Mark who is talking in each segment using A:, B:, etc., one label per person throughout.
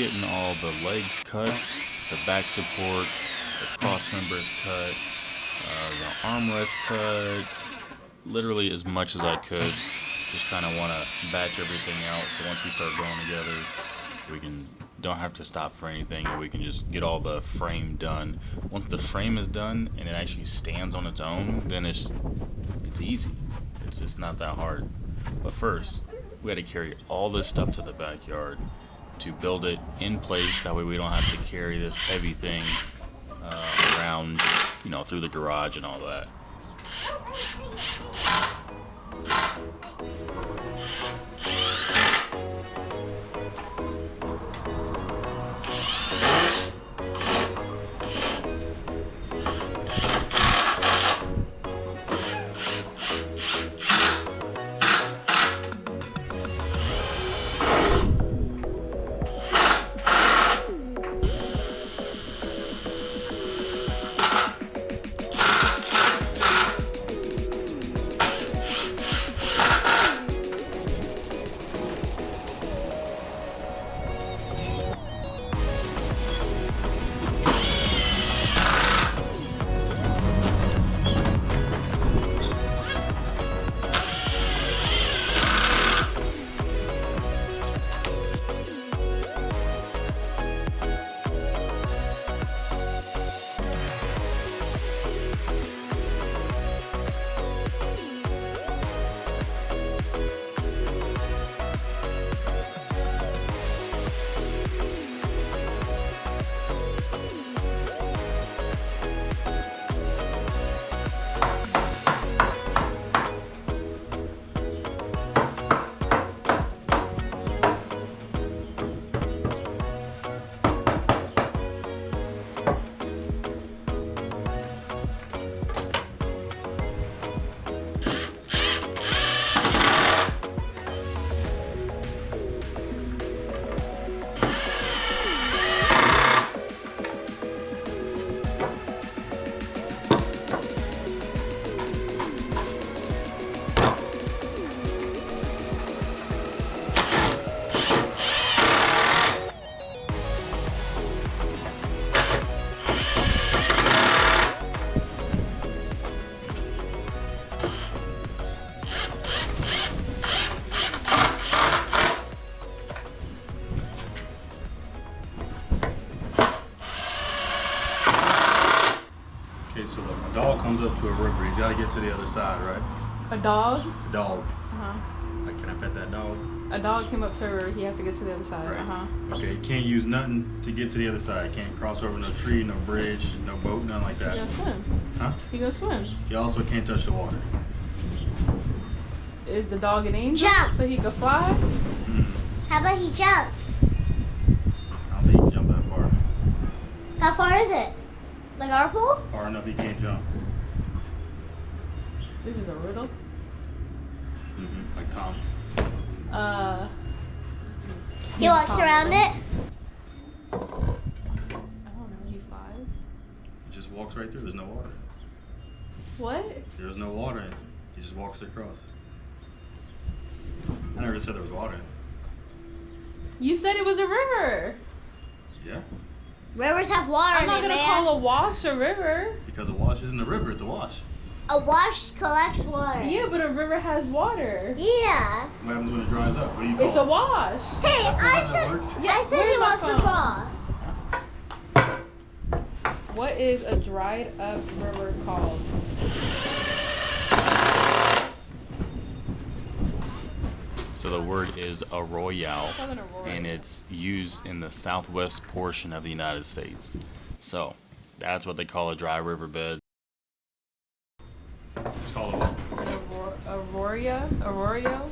A: getting all the legs cut, the back support, the cross members cut, the armrest cut, literally as much as I could. Just kind of want to batch everything out so once we start going together, we don't have to stop for anything, and we can just get all the frame done. Once the frame is done and it actually stands on its own, then it's easy. It's not that hard. But first, we got to carry all this stuff to the backyard to build it in place. That way we don't have to carry this heavy thing around, through the garage and all that. So look, my dog comes up to a river. He's got to get to the other side, right?
B: A dog?
A: A dog.
B: Uh-huh.
A: Like, can I pet that dog?
B: A dog came up to a river. He has to get to the other side.
A: Right.
B: Uh-huh.
A: Okay, he can't use nothing to get to the other side. Can't cross over no tree, no bridge, no boat, nothing like that.
B: He gonna swim.
A: Huh?
B: He gonna swim.
A: He also can't touch the water.
B: Is the dog an angel?
C: Jump.
B: So he could fly?
C: How about he jumps?
A: I don't think he can jump that far.
C: How far is it? Like our pool?
A: Far enough he can't jump.
B: This is a riddle.
A: Like Tom.
C: He walks around it.
B: I don't know. He flies.
A: He just walks right through. There's no water.
B: What?
A: There's no water. He just walks across. I never said there was water.
B: You said it was a river.
A: Yeah.
C: Rivers have water
B: I'm
C: in
B: not
C: it,
B: gonna
C: man.
B: call a wash a river.
A: Because a wash isn't a river, it's a wash.
C: A wash collects water.
B: Yeah, but a river has water.
C: Yeah.
A: What happens when it dries up? What do you call
B: It's a wash.
C: Hey,
A: That's not
C: I
A: how that
C: said,
A: works.
B: Yeah,
C: I said
B: where's
C: he
B: my
C: walks
B: phone?
C: across.
B: What is a dried up river called?
A: So the word is arroyo,
B: Call it a roar.
A: and it's used in the southwest portion of the United States. So that's what they call a dry riverbed. It's called a what?
B: Aurora? Arroyo?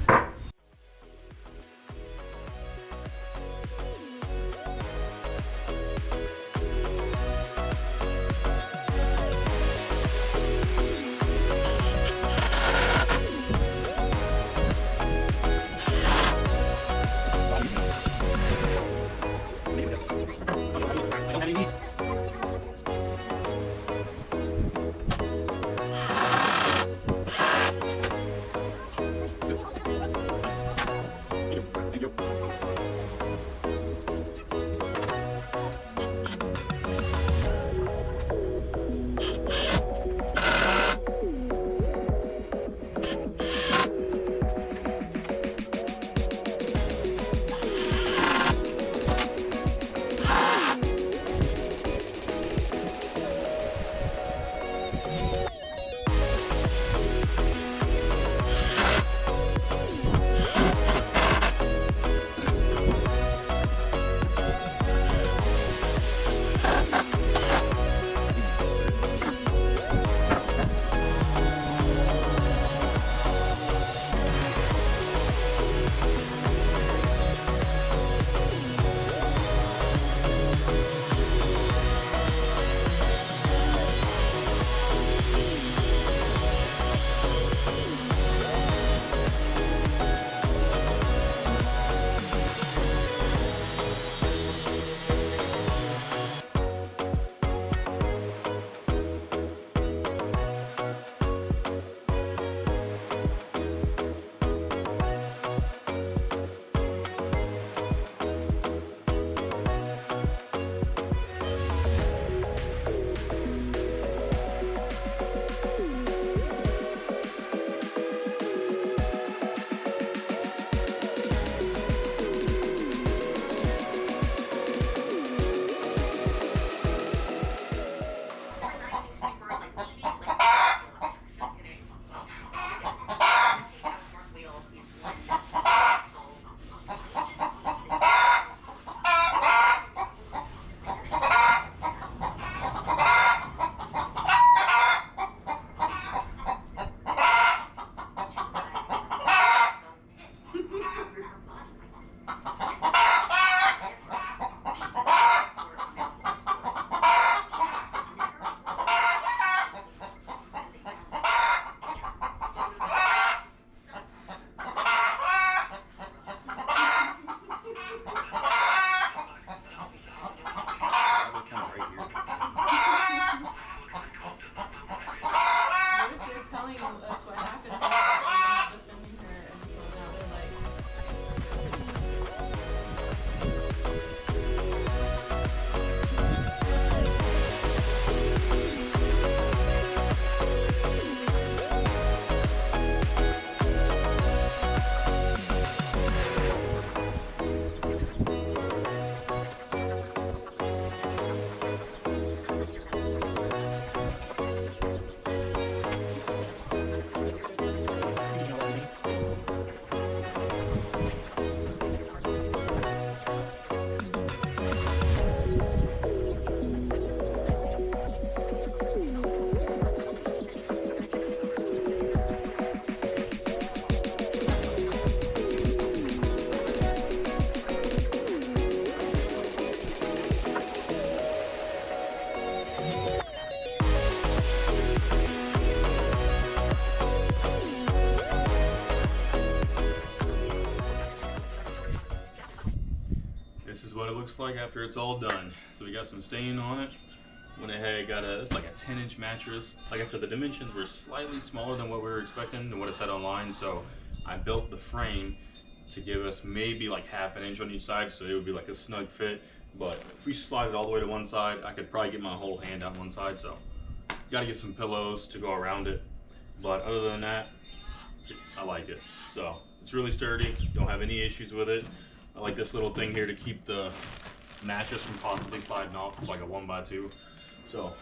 A: looks like after it's all done. So we got some stain on it. Went ahead, it's like a 10-inch mattress. Like I said, the dimensions were slightly smaller than what we were expecting and what it said online. So I built the frame to give us maybe like half an inch on each side, so it would be like a snug fit. But if we slide it all the way to one side, I could probably get my whole hand on one side. So got to get some pillows to go around it. But other than that, I like it. So it's really sturdy. Don't have any issues with it. I like this little thing here to keep the mattress from possibly sliding off. It's like a 1x2. So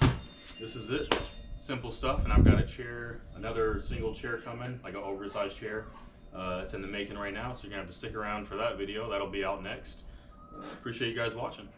A: this is it. Simple stuff. And I've got a chair, another single chair coming, like an oversized chair. It's in the making right now, so you're gonna have to stick around for that video. That'll be out next. Appreciate you guys watching.